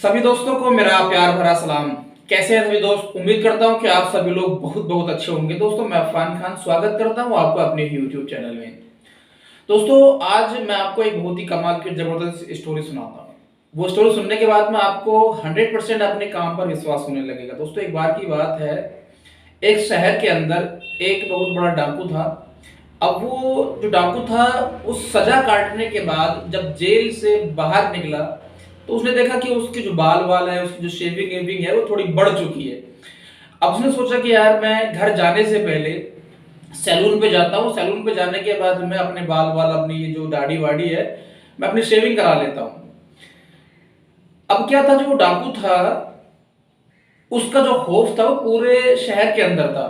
सभी दोस्तों को मेरा प्यार भरा सलाम। कैसे हैं सभी दोस्त? उम्मीद करता हूं कि आप सभी लोग बहुत बहुत अच्छे होंगे। दोस्तों, मैं अफान खान स्वागत करता हूं आपको अपने YouTube चैनल में। दोस्तों, आज मैं आपको एक बहुत ही कमाल की जबरदस्त स्टोरी सुनाता हूं। वो स्टोरी सुनने के बाद में आपको 100% अपने काम पर विश्वास होने लगेगा। दोस्तों, एक बार की बात है, एक शहर के अंदर एक बहुत बड़ा डाकू था। अब वो जो डाकू था, उस सजा काटने के बाद जब जेल से बाहर निकला तो उसने देखा कि उसके जो बाल वाल है, उसकी जो शेविंग वेविंग है वो थोड़ी बढ़ चुकी है। अब उसने सोचा कि यार मैं घर जाने से पहले सैलून पे जाता हूँ, सैलून पे जाने के बाद मैं अपने बाल वाल, अपनी ये जो दाढ़ी वाड़ी है, मैं अपनी शेविंग करा लेता हूँ। अब क्या था, जो वो डाकू था उसका जो खौफ था वो पूरे शहर के अंदर था।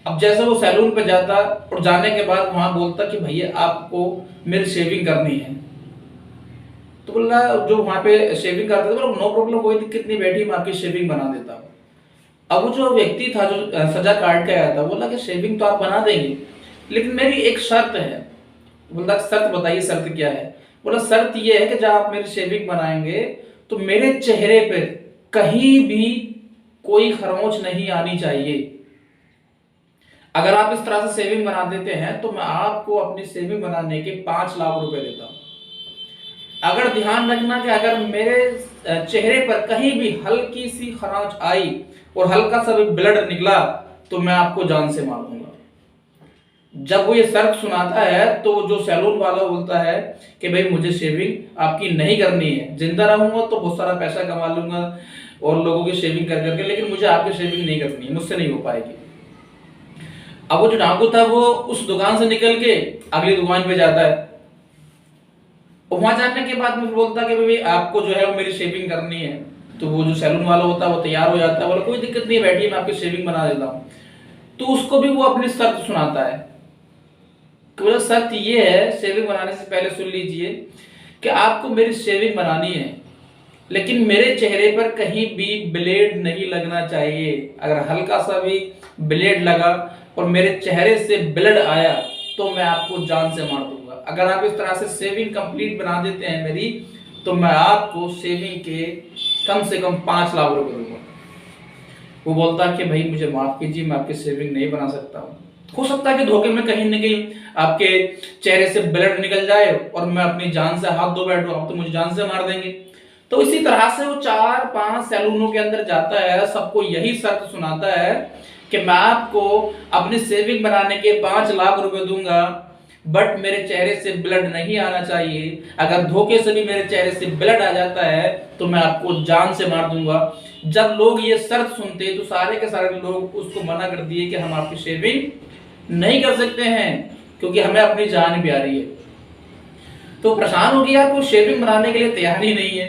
अब जैसे वो सैलून पे जाता और जाने के बाद वहां बोलता कि भैया आपको मेरी शेविंग करनी है, तो बोला जो वहां पे शेविंग करते थे, बोला नो प्रॉब्लम, कोई दिक्कत नहीं, बैठी मैं आपकी शेविंग बना देता हूँ। अब वो जो व्यक्ति था जो सजा काट के आया था, बोला कि शेविंग तो आप बना देंगे, लेकिन मेरी एक शर्त है। बोला शर्त बताइए, शर्त क्या है? बोला शर्त ये है कि जब आप मेरी शेविंग बनाएंगे तो मेरे चेहरे पे कहीं भी कोई खरोंच नहीं आनी चाहिए। अगर आप इस तरह से सेविंग बना देते हैं तो मैं आपको अपनी सेविंग बनाने के 5 लाख रुपए देता हूं। अगर ध्यान रखना कि अगर मेरे चेहरे पर कहीं भी हल्की सी खरांच आई और हल्का सा भी ब्लड निकला तो मैं आपको जान से मार दूंगा। जब वो ये शर्त सुनाता है तो जो सैलून वाला बोलता है कि भाई मुझे शेविंग आपकी नहीं करनी है, जिंदा रहूंगा तो बहुत सारा पैसा कमा लूंगा और लोगों की शेविंग कर करके, लेकिन मुझे आपकी शेविंग नहीं करनी है, मुझसे नहीं हो पाएगी। अब वो जो डाकू था वो उस दुकान से निकल के अगली दुकान पे जाता है। वहां जाने के बाद में बोलता कि भाई आपको जो है वो मेरी शेविंग करनी है। तो वो जो सैलून वाला होता है वो तैयार हो जाता है, बोला कोई दिक्कत नहीं, बैठिए मैं आपकी शेविंग बना देता हूँ। तो उसको भी वो अपनी शर्त सुनाता है कि बोला शर्त ये है, शेविंग बनाने से पहले सुन लीजिए कि आपको मेरी शेविंग बनानी है, लेकिन मेरे चेहरे पर कहीं भी ब्लेड नहीं लगना चाहिए। अगर हल्का सा भी ब्लेड लगा और मेरे चेहरे से ब्लड आया तो मैं आपको जान से मार दूंगा। अगर आप इस तरह से शेविंग कंप्लीट बना देते हैं मेरी, तो मैं आपको शेविंग के कम से कम 5 लाख रुपए दूंगा। वो बोलता कि भाई मुझे माफ कीजिए, मैं आपकी शेविंग नहीं बना सकता हूँ। हो सकता है कि धोखे में कहीं न कहीं आपके चेहरे से ब्लड निकल जाए और मैं अपनी जान से हाथ धो बैठूं, आप तो मुझे जान से मार देंगे। तो इसी तरह से वो 4-5 सैलूनों के अंदर जाता है, सबको यही शर्त सुनाता है कि मैं आपको अपनी सेविंग बनाने के 5 लाख रुपए दूंगा, बट मेरे चेहरे से ब्लड नहीं आना चाहिए। अगर धोखे से भी मेरे चेहरे से ब्लड आ जाता है तो मैं आपको जान से मार दूंगा। जब लोग ये शर्त सुनते तो सारे के सारे लोग उसको मना कर दिए कि हम आपकी शेविंग नहीं कर सकते हैं, क्योंकि हमें अपनी जान प्यारी है। तो परेशान हो गया, कोई शेविंग बनाने के लिए तैयार ही नहीं है।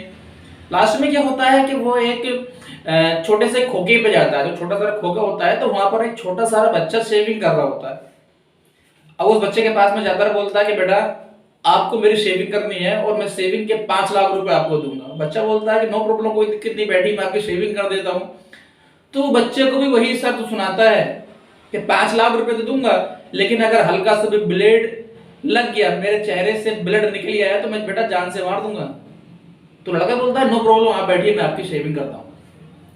लास्ट में क्या होता है कि वो एक छोटे से खोखे पे जाता है। जो छोटा सा खोखा होता है तो वहां पर एक छोटा सा बच्चा शेविंग कर रहा होता है। अब उस बच्चे के पास में जाकर बोलता है कि बेटा आपको मेरी शेविंग करनी है और मैं शेविंग के 5 लाख रुपए आपको दूंगा। बच्चा बोलता है कि नो प्रॉब्लम, कोई दिक्कत नहीं, बैठी मैं आपकी शेविंग कर देता हूँ। तो बच्चे को भी वही शर्त सुनाता है कि 5 लाख रुपए तो दूंगा, लेकिन अगर हल्का सा भी ब्लेड लग गया, मेरे चेहरे से ब्लड निकल गया है, तो मैं बेटा जान से मार दूंगा। तो लड़का बोलता है नो प्रॉब्लम, आप बैठिए मैं आपकी शेविंग करता हूँ।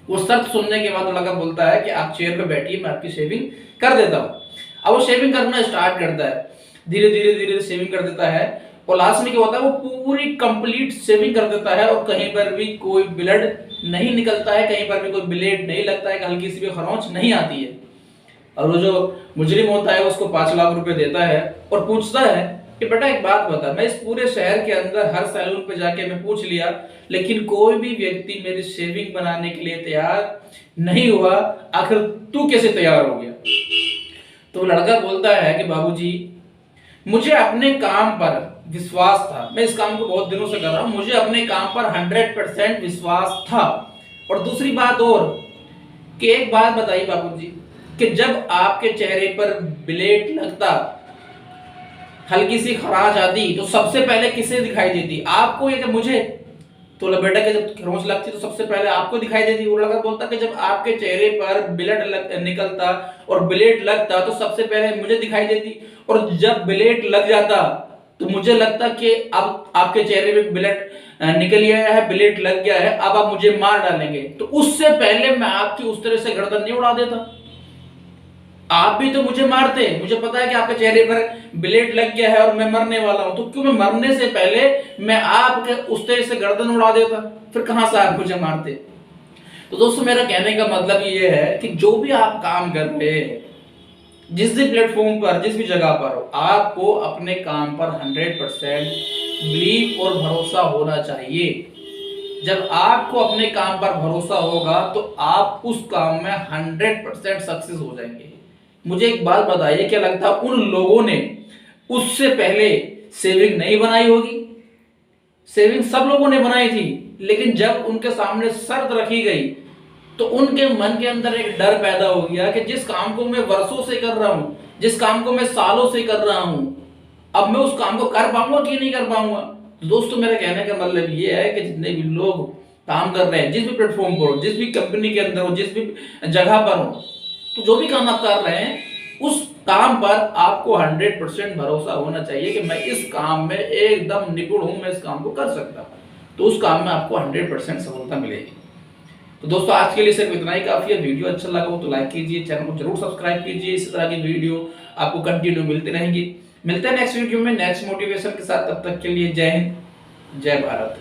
वो शर्त सुनने के बाद लड़का बोलता है कि आप चेयर पे बैठिए, मैं आपकी शेविंग कर देता हूँ। अब वो शेविंग करना स्टार्ट करता है, धीरे धीरे धीरे शेविंग कर देता है और लास्ट में क्या होता है, वो पूरी कंप्लीट शेविंग कर देता है और कहीं पर भी कोई ब्लड नहीं निकलता है, कहीं पर भी कोई ब्लेड नहीं लगता है, हल्की सी भी खरोंच नहीं आती है। और वो जो मुजरिम होता है उसको 5 लाख रुपए देता है और पूछता है कि बेटा एक बात बता, मैं इस पूरे शहर के अंदर हर सैलून पे जाके मैं पूछ लिया, लेकिन कोई भी व्यक्ति मेरी शेविंग बनाने के लिए तैयार नहीं हुआ, आखिर तू कैसे तैयार हो गया? तो लड़का बोलता है कि बाबूजी, मुझे अपने काम पर विश्वास था, मैं इस काम को बहुत दिनों से कर रहा हूं, मुझे अपने काम पर 100% विश्वास था। और दूसरी बात और कि एक बात बताइए बाबूजी कि जब आपके चेहरे पर ब्लेड लगता, हल्की सी खराश आती, तो सबसे पहले किसे दिखाई देती, आपको या कि मुझे? तो बेटा के जब खरोंच लगती तो सबसे पहले आपको दिखाई देती। वो लड़का बोलता कि जब आपके चेहरे पर ब्लड निकलता और ब्लेड लगता तो सबसे पहले मुझे दिखाई देती, और जब ब्लेड लग जाता तो मुझे लगता कि अब आपके चेहरे पे ब्लेड निकल गया है, ब्लेड लग गया है, अब आप मुझे मार डालेंगे, तो उससे पहले मैं आपकी उस तरह से गर्दन नहीं उड़ा देता। आप भी तो मुझे मारते, मुझे पता है कि आपके चेहरे पर ब्लेड लग गया है और मैं मरने वाला हूं, तो क्यों मैं मरने से पहले मैं आपके उस तरह से गर्दन उड़ा देता, फिर कहां से आप मुझे मारते। तो दोस्तों मेरा कहने का मतलब ये है कि जो भी आप काम कर रहे हैं, जिस भी प्लेटफॉर्म पर, जिस भी जगह पर हो, आपको अपने काम पर 100% बिलीव और भरोसा होना चाहिए। जब आपको अपने काम पर भरोसा होगा तो आप उस काम में 100% सक्सेस हो जाएंगे। मुझे एक बात बताइए, क्या लगता है उन लोगों ने उससे पहले सेविंग नहीं बनाई होगी? सेविंग सब लोगों ने बनाई थी, लेकिन जब उनके सामने शर्त रखी गई तो उनके मन के अंदर एक डर पैदा हो गया कि जिस काम को मैं वर्षों से कर रहा हूं, जिस काम को मैं सालों से कर रहा हूं, अब मैं उस काम को कर पाऊंगा कि नहीं कर पाऊंगा। तो दोस्तों मेरा कहने का मतलब ये है कि जितने भी लोग काम कर रहे हैं, जिस भी प्लेटफॉर्म पर हो, जिस भी कंपनी के अंदर हो, जिस भी जगह पर हो, तो जो भी काम आप कर रहे हैं उस काम पर आपको 100% भरोसा होना चाहिए कि मैं इस काम में एकदम निपुण हूं, मैं इस काम को कर सकता हूं, तो उस काम में आपको 100% सफलता मिलेगी। तो दोस्तों आज के लिए सिर्फ इतना ही काफी है। वीडियो अच्छा लगा हो तो लाइक कीजिए, चैनल को जरूर सब्सक्राइब कीजिए, इसी तरह की वीडियो आपको कंटिन्यू मिलती रहेंगी। मिलते हैं नेक्स्ट वीडियो में नेक्स्ट मोटिवेशन के साथ, तब तक के लिए जय हिंद, जय भारत।